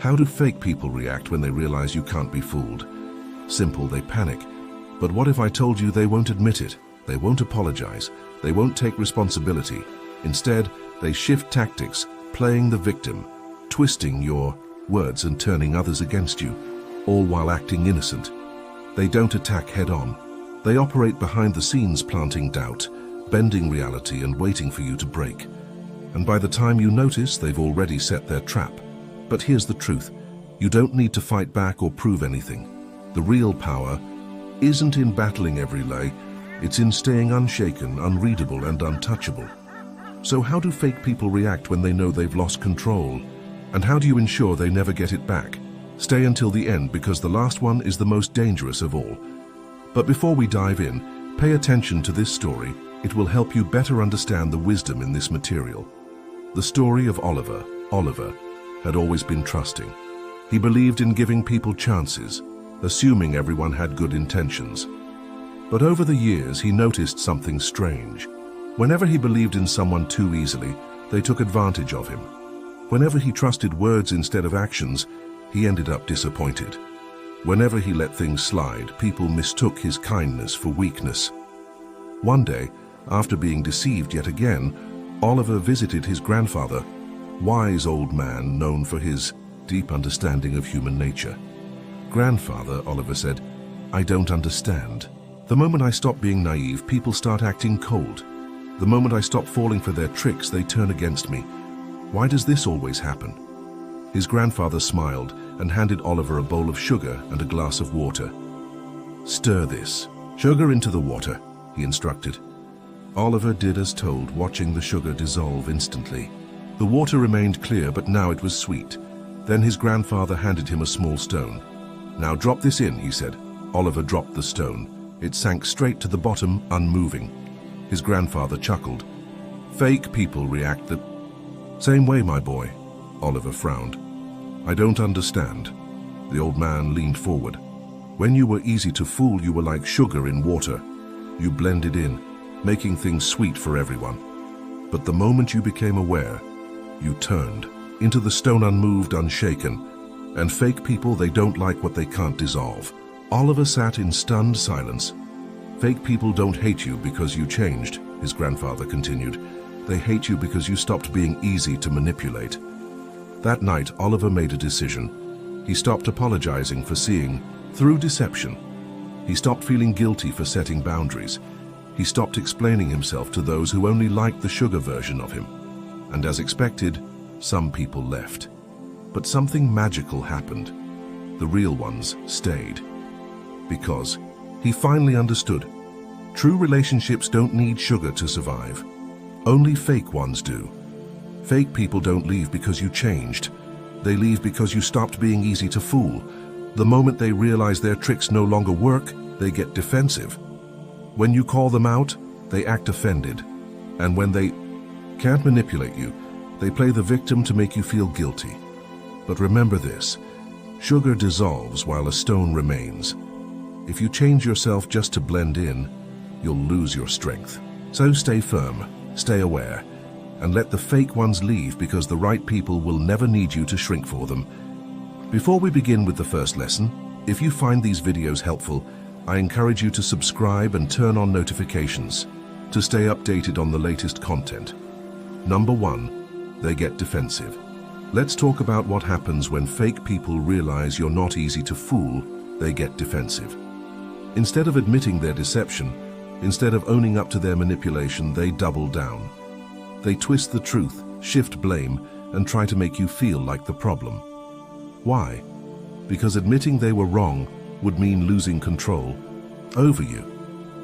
How do fake people react when they realize you can't be fooled? Simple, they panic. But what if I told you they won't admit it? They won't apologize. They won't take responsibility. Instead, they shift tactics, playing the victim, twisting your words and turning others against you, all while acting innocent. They don't attack head-on. They operate behind the scenes, planting doubt, bending reality and waiting for you to break. And by the time you notice, they've already set their trap. But here's the truth. You don't need to fight back or prove anything. The real power isn't in battling every lie. It's in staying unshaken, unreadable, and untouchable. So how do fake people react when they know they've lost control? And how do you ensure they never get it back? Stay until the end, because the last one is the most dangerous of all. But before we dive in, pay attention to this story. It will help you better understand the wisdom in this material. The story of Oliver. Oliver had always been trusting. He believed in giving people chances, assuming everyone had good intentions. But over the years, he noticed something strange. Whenever he believed in someone too easily, they took advantage of him. Whenever he trusted words instead of actions, he ended up disappointed. Whenever he let things slide, people mistook his kindness for weakness. One day, after being deceived yet again, Oliver visited his grandfather, wise old man known for his deep understanding of human nature. "Grandfather," Oliver said, "I don't understand. The moment I stop being naive, people start acting cold. The moment I stop falling for their tricks, they turn against me. Why does this always happen?" His grandfather smiled and handed Oliver a bowl of sugar and a glass of water. "Stir this sugar into the water," he instructed. Oliver did as told, watching the sugar dissolve instantly. The water remained clear, but now it was sweet. Then his grandfather handed him a small stone. "Now drop this in," he said. Oliver dropped the stone. It sank straight to the bottom, unmoving. His grandfather chuckled. "Fake people react the same way, my boy." Oliver frowned. "I don't understand." The old man leaned forward. "When you were easy to fool, you were like sugar in water. You blended in, making things sweet for everyone. But the moment you became aware, you turned into the stone, unmoved, unshaken. And fake people, they don't like what they can't dissolve." Oliver sat in stunned silence. "Fake people don't hate you because you changed," his grandfather continued. "They hate you because you stopped being easy to manipulate." That night, Oliver made a decision. He stopped apologizing for seeing through deception. He stopped feeling guilty for setting boundaries. He stopped explaining himself to those who only liked the sugar version of him. And as expected, some people left. But something magical happened. The real ones stayed. Because he finally understood. True relationships don't need sugar to survive. Only fake ones do. Fake people don't leave because you changed. They leave because you stopped being easy to fool. The moment they realize their tricks no longer work, they get defensive. When you call them out, they act offended. And when they can't manipulate you, they play the victim to make you feel guilty. But remember this, sugar dissolves while a stone remains. If you change yourself just to blend in, you'll lose your strength. So stay firm, stay aware, and let the fake ones leave, because the right people will never need you to shrink for them. Before we begin with the first lesson, if you find these videos helpful, I encourage you to subscribe and turn on notifications to stay updated on the latest content. Number 1, they get defensive. Let's talk about what happens when fake people realize you're not easy to fool. They get defensive. Instead of admitting their deception, instead of owning up to their manipulation, they double down. They twist the truth, shift blame, and try to make you feel like the problem. Why? Because admitting they were wrong would mean losing control over you.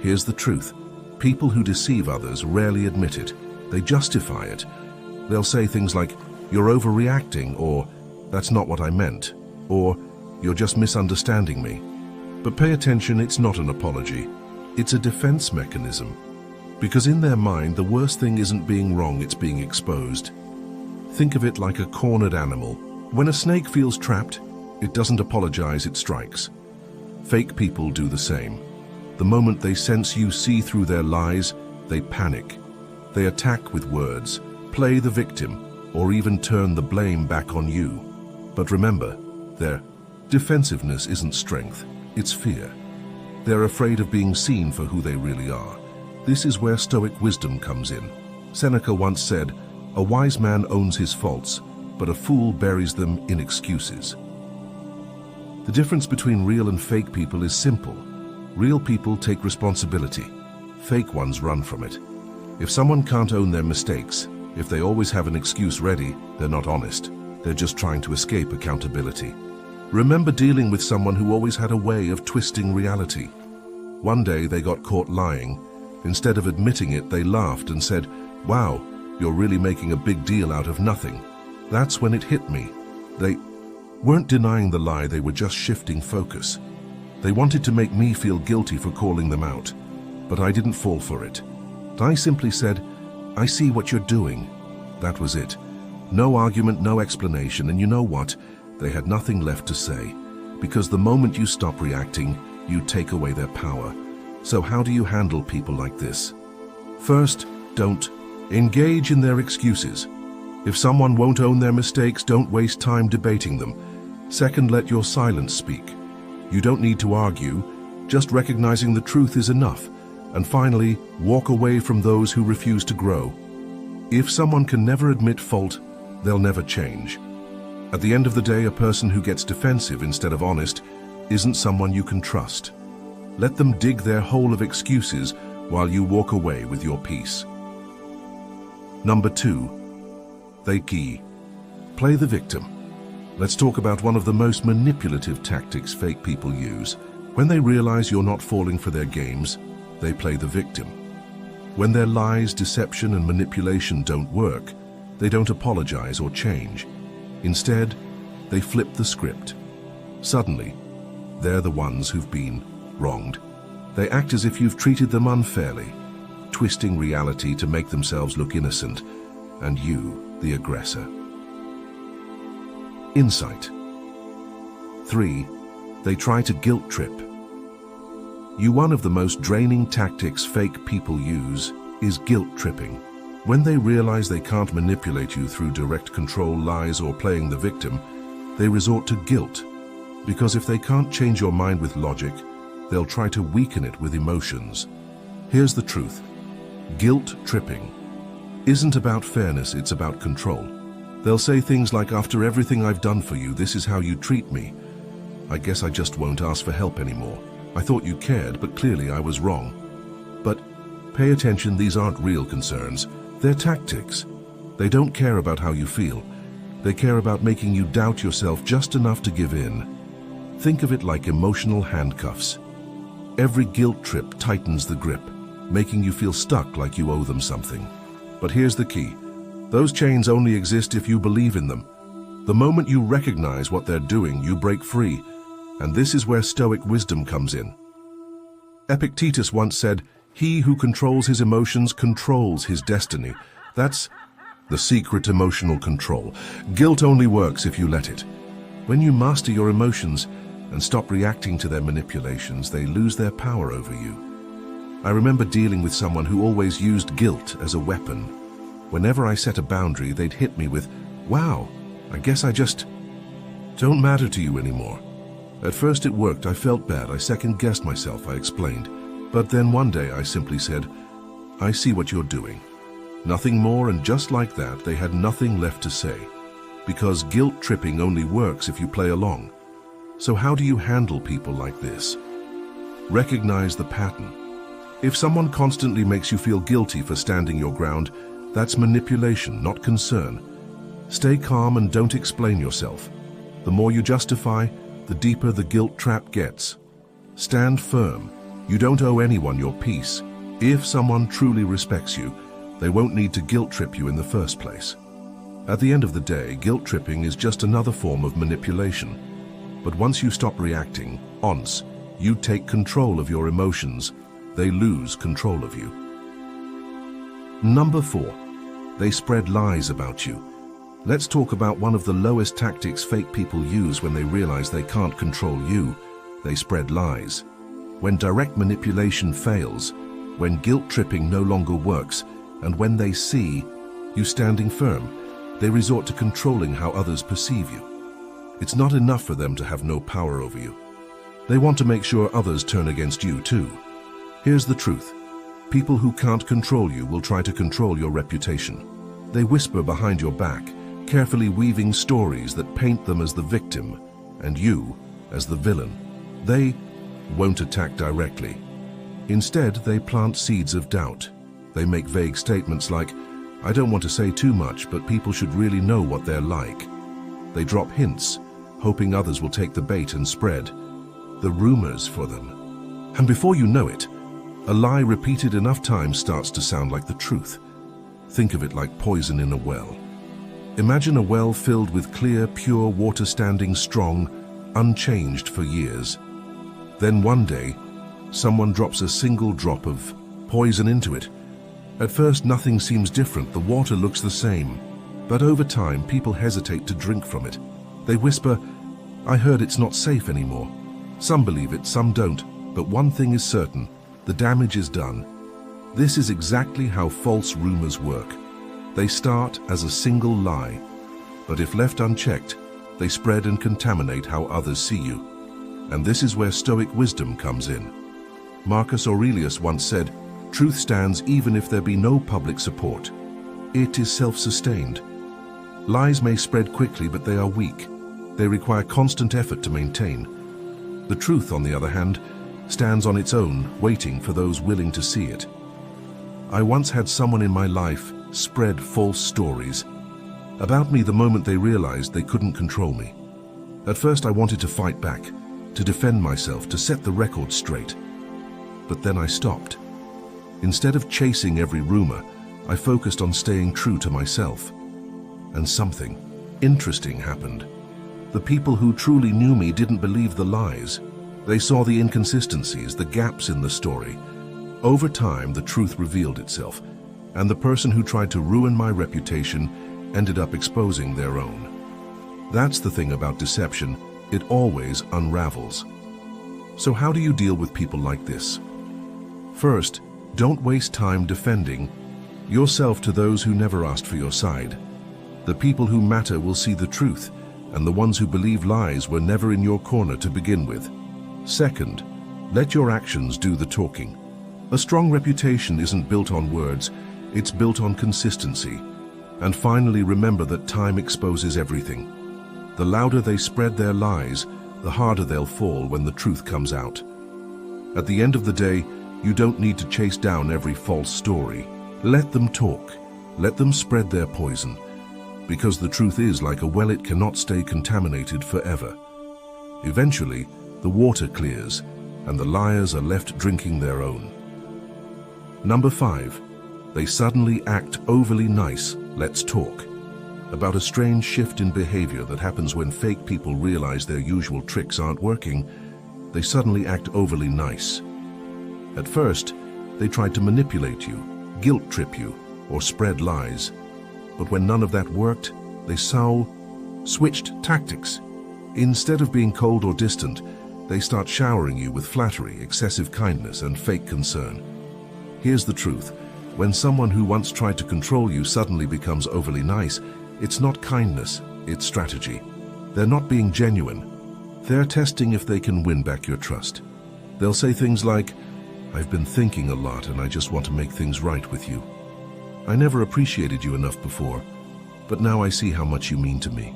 Here's the truth. People who deceive others rarely admit it. They justify it. They'll say things like, "You're overreacting," or "That's not what I meant," or "You're just misunderstanding me." But pay attention, it's not an apology. It's a defense mechanism. Because in their mind, the worst thing isn't being wrong, it's being exposed. Think of it like a cornered animal. When a snake feels trapped, it doesn't apologize, it strikes. Fake people do the same. The moment they sense you see through their lies, they panic. They attack with words, play the victim, or even turn the blame back on you. But remember, their defensiveness isn't strength, it's fear. They're afraid of being seen for who they really are. This is where Stoic wisdom comes in. Seneca once said, "A wise man owns his faults, but a fool buries them in excuses." The difference between real and fake people is simple. Real people take responsibility. Fake ones run from it. If someone can't own their mistakes, if they always have an excuse ready, they're not honest. They're just trying to escape accountability. Remember dealing with someone who always had a way of twisting reality. One day they got caught lying. Instead of admitting it, they laughed and said, "Wow, you're really making a big deal out of nothing." That's when it hit me. They weren't denying the lie, they were just shifting focus. They wanted to make me feel guilty for calling them out, but I didn't fall for it. I simply said, "I see what you're doing." That was it. No argument, no explanation, and you know what? They had nothing left to say, because the moment you stop reacting, you take away their power. So how do you handle people like this? First, don't engage in their excuses. If someone won't own their mistakes, don't waste time debating them. Second, let your silence speak. You don't need to argue, just recognizing the truth is enough. And finally, walk away from those who refuse to grow. If someone can never admit fault, they'll never change. At the end of the day, a person who gets defensive instead of honest isn't someone you can trust. Let them dig their hole of excuses while you walk away with your peace. Number 2, they play the victim. Let's talk about one of the most manipulative tactics fake people use. When they realize you're not falling for their games, they play the victim. When their lies, deception, and manipulation don't work, they don't apologize or change. Instead, they flip the script. Suddenly, they're the ones who've been wronged. They act as if you've treated them unfairly, twisting reality to make themselves look innocent, and you, the aggressor. Insight. 3, they try to guilt trip. One of the most draining tactics fake people use is guilt tripping. When they realize they can't manipulate you through direct control, lies, or playing the victim, they resort to guilt. Because if they can't change your mind with logic, they'll try to weaken it with emotions. Here's the truth. Guilt tripping isn't about fairness, it's about control. They'll say things like, "After everything I've done for you, this is how you treat me. I guess I just won't ask for help anymore. I thought you cared, but clearly I was wrong." But pay attention, these aren't real concerns. They're tactics. They don't care about how you feel. They care about making you doubt yourself just enough to give in. Think of it like emotional handcuffs. Every guilt trip tightens the grip, making you feel stuck, like you owe them something. But here's the key. Those chains only exist if you believe in them. The moment you recognize what they're doing, you break free. And this is where Stoic wisdom comes in. Epictetus once said, "He who controls his emotions controls his destiny." That's the secret: emotional control. Guilt only works if you let it. When you master your emotions and stop reacting to their manipulations, they lose their power over you. I remember dealing with someone who always used guilt as a weapon. Whenever I set a boundary, they'd hit me with, "Wow, I guess I just don't matter to you anymore." At first it worked. I felt bad. I second-guessed myself, I explained. But then one day I simply said, "I see what you're doing." Nothing more, and just like that, they had nothing left to say. Because guilt tripping only works if you play along. So how do you handle people like this? Recognize the pattern. If someone constantly makes you feel guilty for standing your ground, that's manipulation, not concern. Stay calm and don't explain yourself. The more you justify, the deeper the guilt trap gets. Stand firm. You don't owe anyone your peace. If someone truly respects you, they won't need to guilt trip you in the first place. At the end of the day, guilt tripping is just another form of manipulation. But once you stop reacting, you take control of your emotions, they lose control of you. Number 4, they spread lies about you. Let's talk about one of the lowest tactics fake people use when they realize they can't control you. They spread lies. When direct manipulation fails, when guilt tripping no longer works, and when they see you standing firm, they resort to controlling how others perceive you. It's not enough for them to have no power over you. They want to make sure others turn against you too. Here's the truth. People who can't control you will try to control your reputation. They whisper behind your back, carefully weaving stories that paint them as the victim and you as the villain. They won't attack directly. Instead, they plant seeds of doubt. They make vague statements like, "I don't want to say too much, but people should really know what they're like." They drop hints, hoping others will take the bait and spread the rumors for them. And before you know it, a lie repeated enough times starts to sound like the truth. Think of it like poison in a well. Imagine a well filled with clear, pure water standing strong, unchanged for years. Then one day, someone drops a single drop of poison into it. At first, nothing seems different. The water looks the same. But over time, people hesitate to drink from it. They whisper, "I heard it's not safe anymore." Some believe it, some don't. But one thing is certain, the damage is done. This is exactly how false rumors work. They start as a single lie, but if left unchecked, they spread and contaminate how others see you. And this is where Stoic wisdom comes in. Marcus Aurelius once said, "Truth stands even if there be no public support. It is self-sustained." Lies may spread quickly, but they are weak. They require constant effort to maintain. The truth, on the other hand, stands on its own, waiting for those willing to see it. I once had someone in my life spread false stories about me the moment they realized they couldn't control me. At first I wanted to fight back, to defend myself, to set the record straight. But then I stopped. Instead of chasing every rumor, I focused on staying true to myself. And something interesting happened. The people who truly knew me didn't believe the lies. They saw the inconsistencies, the gaps in the story. Over time, the truth revealed itself, and the person who tried to ruin my reputation ended up exposing their own. That's the thing about deception. It always unravels. So how do you deal with people like this? First, don't waste time defending yourself to those who never asked for your side. The people who matter will see the truth, and the ones who believe lies were never in your corner to begin with. Second, let your actions do the talking. A strong reputation isn't built on words, it's built on consistency. And finally, remember that time exposes everything. The louder they spread their lies, the harder they'll fall when the truth comes out. At the end of the day, you don't need to chase down every false story. Let them talk. Let them spread their poison. Because the truth is like a well, it cannot stay contaminated forever. Eventually, the water clears, and the liars are left drinking their own. Number 5. They suddenly act overly nice. Let's talk about a strange shift in behavior that happens when fake people realize their usual tricks aren't working. They suddenly act overly nice. At first, they tried to manipulate you, guilt trip you, or spread lies. But when none of that worked, they switched tactics. Instead of being cold or distant, they start showering you with flattery, excessive kindness, and fake concern. Here's the truth. When someone who once tried to control you suddenly becomes overly nice, it's not kindness, it's strategy. They're not being genuine. They're testing if they can win back your trust. They'll say things like, "I've been thinking a lot and I just want to make things right with you. I never appreciated you enough before, but now I see how much you mean to me.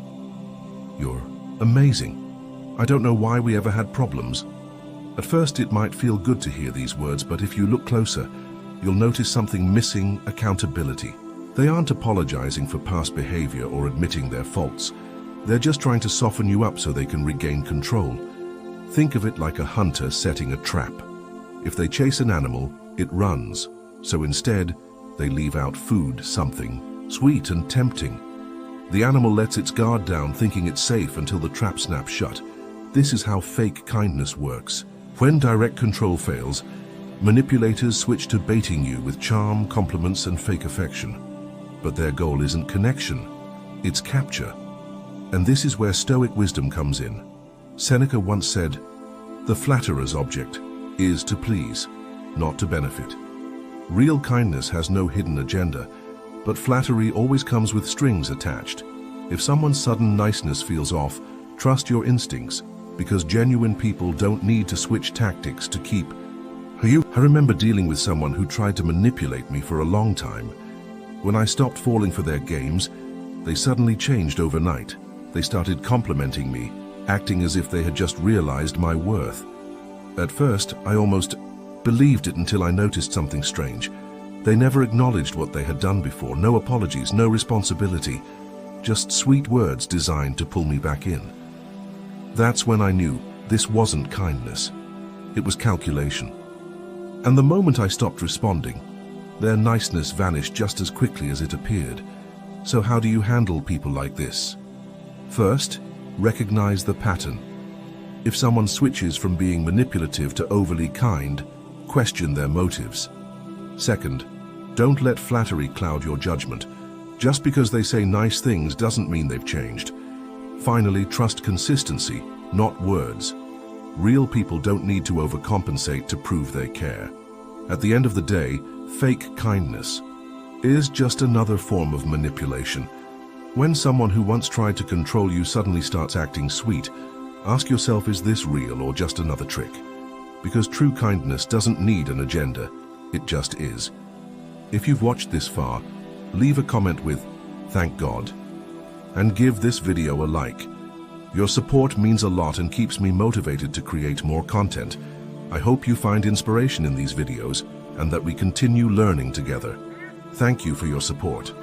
You're amazing. I don't know why we ever had problems." At first it might feel good to hear these words, but if you look closer, you'll notice something missing: accountability. They aren't apologizing for past behavior or admitting their faults. They're just trying to soften you up so they can regain control. Think of it like a hunter setting a trap. If they chase an animal, it runs. So instead, they leave out food, something sweet and tempting. The animal lets its guard down, thinking it's safe, until the trap snaps shut. This is how fake kindness works. When direct control fails, manipulators switch to baiting you with charm, compliments, and fake affection. But their goal isn't connection, it's capture. And this is where Stoic wisdom comes in. Seneca once said, "The flatterer's object is to please, not to benefit." Real kindness has no hidden agenda, but flattery always comes with strings attached. If someone's sudden niceness feels off, Trust your instincts, because genuine people don't need to switch tactics to keep you. I remember dealing with someone who tried to manipulate me for a long time. When I stopped falling for their games, they suddenly changed overnight. They started complimenting me, acting as if they had just realized my worth. At first, I almost believed it until I noticed something strange. They never acknowledged what they had done before. No apologies, no responsibility. Just sweet words designed to pull me back in. That's when I knew this wasn't kindness. It was calculation. And the moment I stopped responding, their niceness vanished just as quickly as it appeared. So how do you handle people like this? First, recognize the pattern. If someone switches from being manipulative to overly kind, question their motives. Second, don't let flattery cloud your judgment. Just because they say nice things doesn't mean they've changed. Finally, trust consistency, not words. Real people don't need to overcompensate to prove they care. At the end of the day, fake kindness is just another form of manipulation. When someone who once tried to control you suddenly starts acting sweet, ask yourself, is this real or just another trick? Because true kindness doesn't need an agenda, it just is. If you've watched this far, leave a comment with "Thank God" and give this video a like. Your support means a lot and keeps me motivated to create more content. I hope you find inspiration in these videos and that we continue learning together. Thank you for your support.